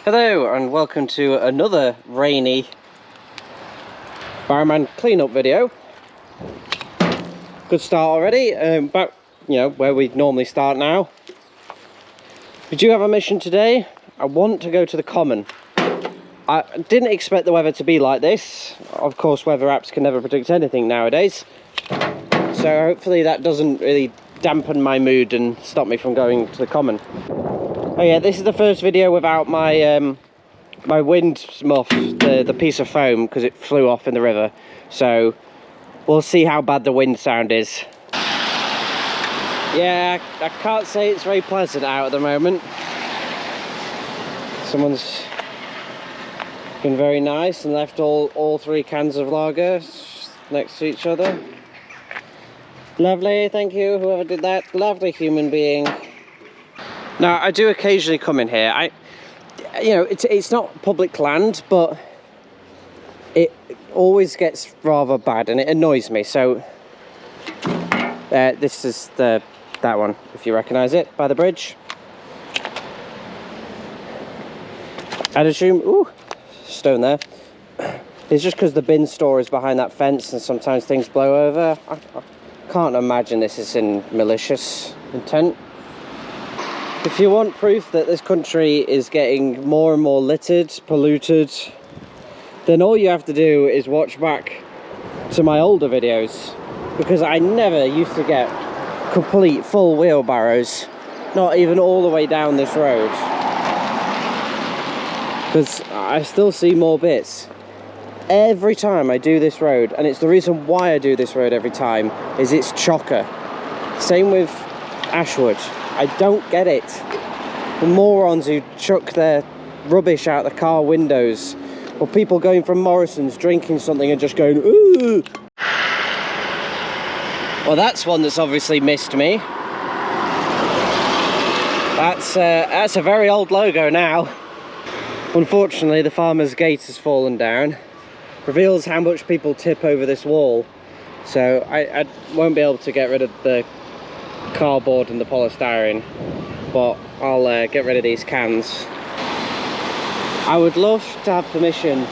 Hello and welcome to another rainy barman cleanup video. Good start already. Back, where we normally start now. We do have a mission today. I want to go to the common. I didn't expect the weather to be like this. Of course, weather apps can never predict anything nowadays. So hopefully that doesn't really dampen my mood and stop me from going to the common. Oh yeah, this is the first video without my my wind muff, the piece of foam, because it flew off in the river. So we'll see how bad the wind sound is. Yeah, I can't say it's very pleasant out at the moment. Someone's been very nice and left all 3 cans of lager next to each other. Lovely, thank you, whoever did that. Lovely human being. Now, I do occasionally come in here. It's not public land, but it always gets rather bad and it annoys me. So this is that one, if you recognise it, by the bridge. I'd assume, ooh, stone there. It's just because the bin store is behind that fence and sometimes things blow over. I can't imagine this is in malicious intent. If you want proof that this country is getting more and more littered, polluted, then all you have to do is watch back to my older videos, because I never used to get complete full wheelbarrows, not even all the way down this road, because I still see more bits every time I do this road. And it's the reason why I do this road every time, is it's chocker. Same with Ashwood. I don't get it. The morons who chuck their rubbish out the car windows, or people going from Morrison's drinking something and just going, ooh. Well, that's one that's obviously missed me. That's a very old logo now. Unfortunately, the farmer's gate has fallen down. Reveals how much people tip over this wall. So I won't be able to get rid of the cardboard and the polystyrene, but I'll get rid of these cans. I would love to have permission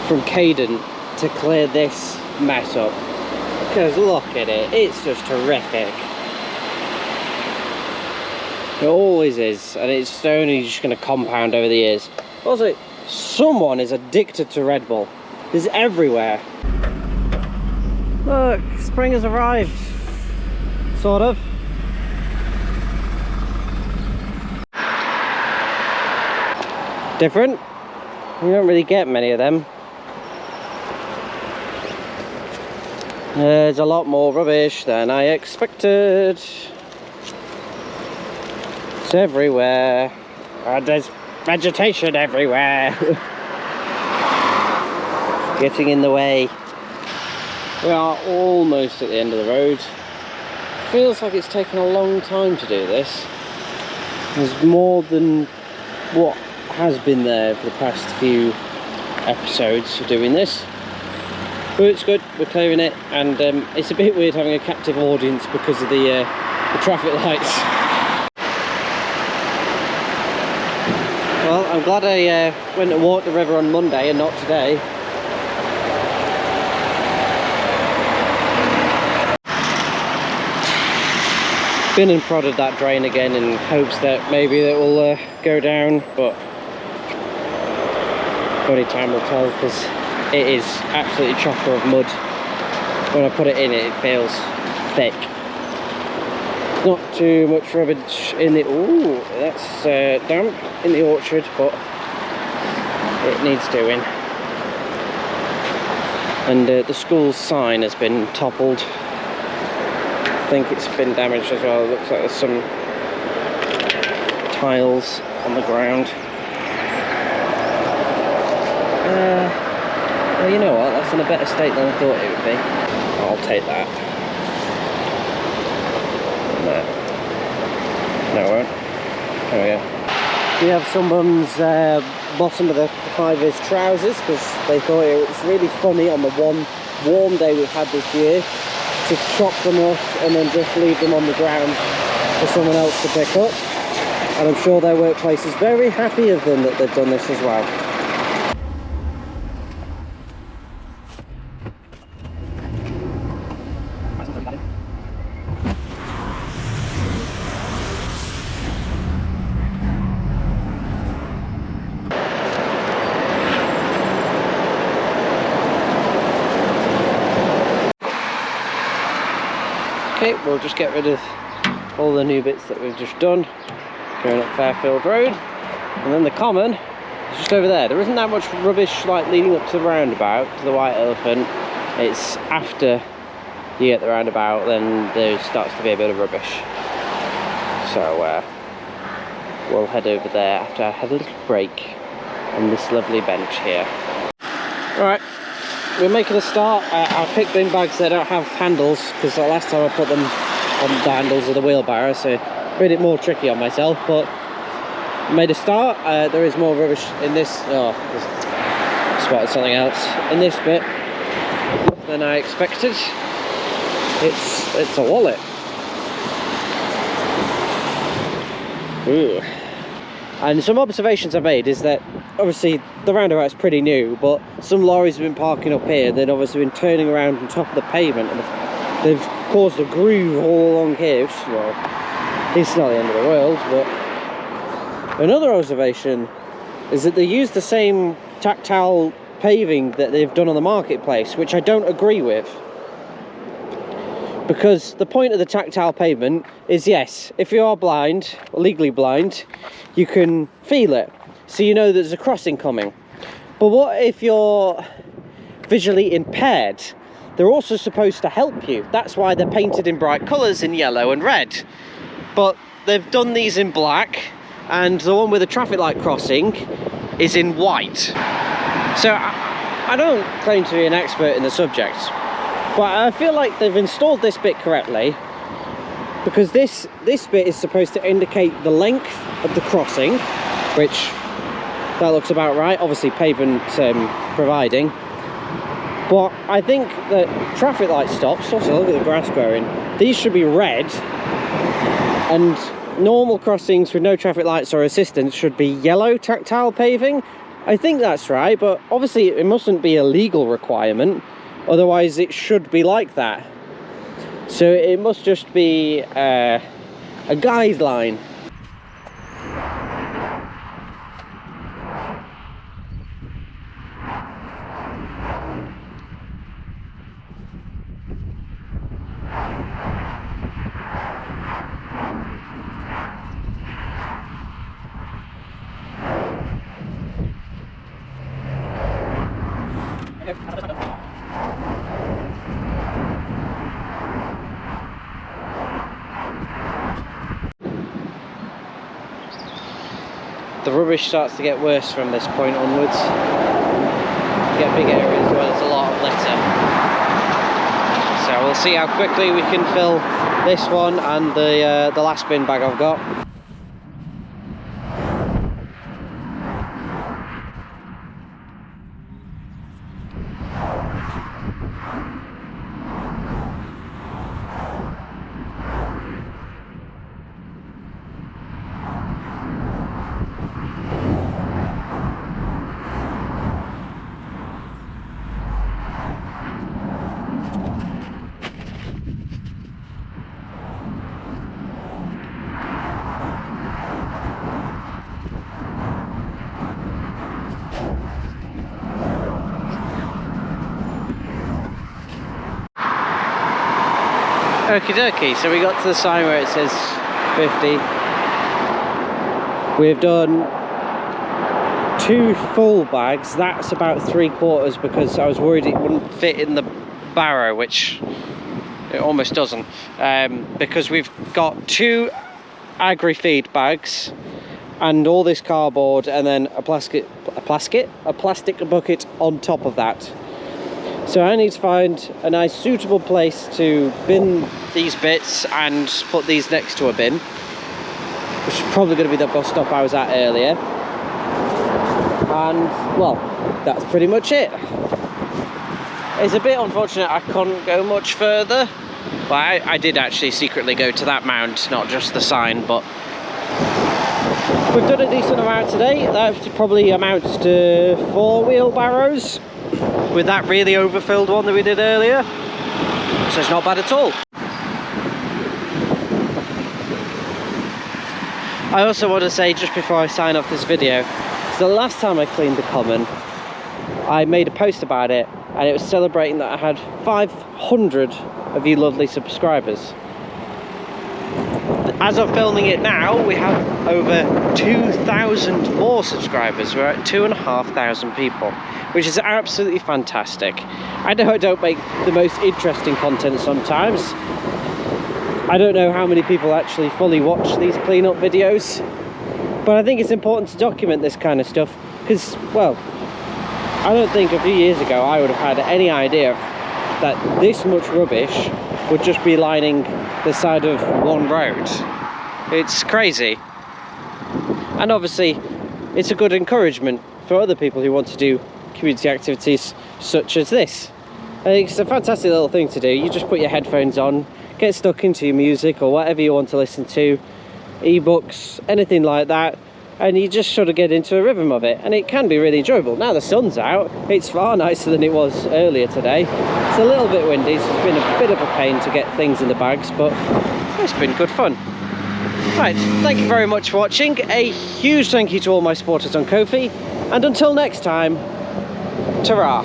from Caden to clear this mess up, because look at it, it's just horrific. It always is, and it's only just going to compound over the years. Also, someone is addicted to Red Bull. It's everywhere. Look, spring has arrived, sort of. Different. You don't really get many of them. There's a lot more rubbish than I expected. It's everywhere. And there's vegetation everywhere. Getting in the way. We are almost at the end of the road. Feels like it's taken a long time to do this. There's more than what has been there for the past few episodes of doing this, but it's good, we're clearing it. And it's a bit weird having a captive audience because of the traffic lights. Well, I'm glad I went and walked the river on Monday and not today. Been and prodded that drain again in hopes that maybe it will go down, but only time will tell, because it is absolutely chocker of mud. When I put it in, it feels thick. Not too much rubbish in the... Ooh, that's damp in the orchard, but it needs doing. And the school's sign has been toppled. I think it's been damaged as well. It looks like there's some tiles on the ground. Well, you know what, that's in a better state than I thought it would be. I'll take that. No, it won't. There we go. We have someone's bottom of the high-vis trousers, because they thought it was really funny on the one warm day we've had this year to chop them off and then just leave them on the ground for someone else to pick up. and I'm sure their workplace is very happy of them that they've done this as well. Okay, we'll just get rid of all the new bits that we've just done, going up Fairfield Road, and then the common is just over there. There isn't that much rubbish like leading up to the roundabout, to the White Elephant. It's after you get the roundabout, then there starts to be a bit of rubbish. So we'll head over there after I had a little break on this lovely bench here. Alright, we're making a start. I picked bin bags that don't have handles, because the last time I put them on the handles of the wheelbarrow, so made it more tricky on myself, but made a start. There is more rubbish in this. Oh, spotted something else in this bit than I expected. It's a wallet. Ooh. And some observations I made is that obviously the roundabout's pretty new, but some lorries have been parking up here, they've obviously been turning around on top of the pavement, and they've caused a groove all along here, which, well, it's not the end of the world. But another observation is that they use the same tactile paving that they've done on the marketplace, which I don't agree with. Because the point of the tactile pavement is, yes, if you are blind, or legally blind, you can feel it, so you know there's a crossing coming. But what if you're visually impaired? They're also supposed to help you. That's why they're painted in bright colours in yellow and red. But they've done these in black, and the one with the traffic light crossing is in white. So I don't claim to be an expert in the subject, but I feel like they've installed this bit correctly, because this bit is supposed to indicate the length of the crossing, which that looks about right, obviously pavement providing. But I think that traffic light stops, also look at the grass growing, these should be red, and normal crossings with no traffic lights or assistance should be yellow tactile paving. I think that's right, but obviously it mustn't be a legal requirement, otherwise it should be like that. So it must just be a guideline. The rubbish starts to get worse from this point onwards. You get big areas where there's a lot of litter. So we'll see how quickly we can fill this one and the last bin bag I've got. Okie dokie, so we got to the sign where it says 50. We've done 2 full bags. That's about 3/4 because I was worried it wouldn't fit in the barrow, which it almost doesn't. Because we've got 2 agri-feed bags and all this cardboard, and then a plastic bucket on top of that. So I need to find a nice suitable place to bin these bits and put these next to a bin, which is probably going to be the bus stop I was at earlier. And well, that's pretty much it. It's a bit unfortunate I couldn't go much further, but I did actually secretly go to that mound, not just the sign, but We've done a decent amount today. That probably amounts to 4 wheelbarrows with that really overfilled one that we did earlier. So it's not bad at all. I also want to say, just before I sign off this video, so the last time I cleaned the common, I made a post about it, and it was celebrating that I had 500 of you lovely subscribers. As of filming it now, we have over 2,000 more subscribers. We're at 2,500 people, which is absolutely fantastic. I know I don't make the most interesting content sometimes. I don't know how many people actually fully watch these cleanup videos, but I think it's important to document this kind of stuff because, well, I don't think a few years ago I would have had any idea that this much rubbish would just be lining the side of one road. It's crazy. And obviously it's a good encouragement for other people who want to do community activities such as this. I think it's a fantastic little thing to do. You just put your headphones on, get stuck into your music or whatever you want to listen to, ebooks, anything like that, and you just sort of get into a rhythm of it, and it can be really enjoyable. Now the sun's out, it's far nicer than it was earlier today. It's a little bit windy, so it's been a bit of a pain to get things in the bags, but it's been good fun. Right, thank you very much for watching. A huge thank you to all my supporters on Ko-fi, and until next time, ta-ra.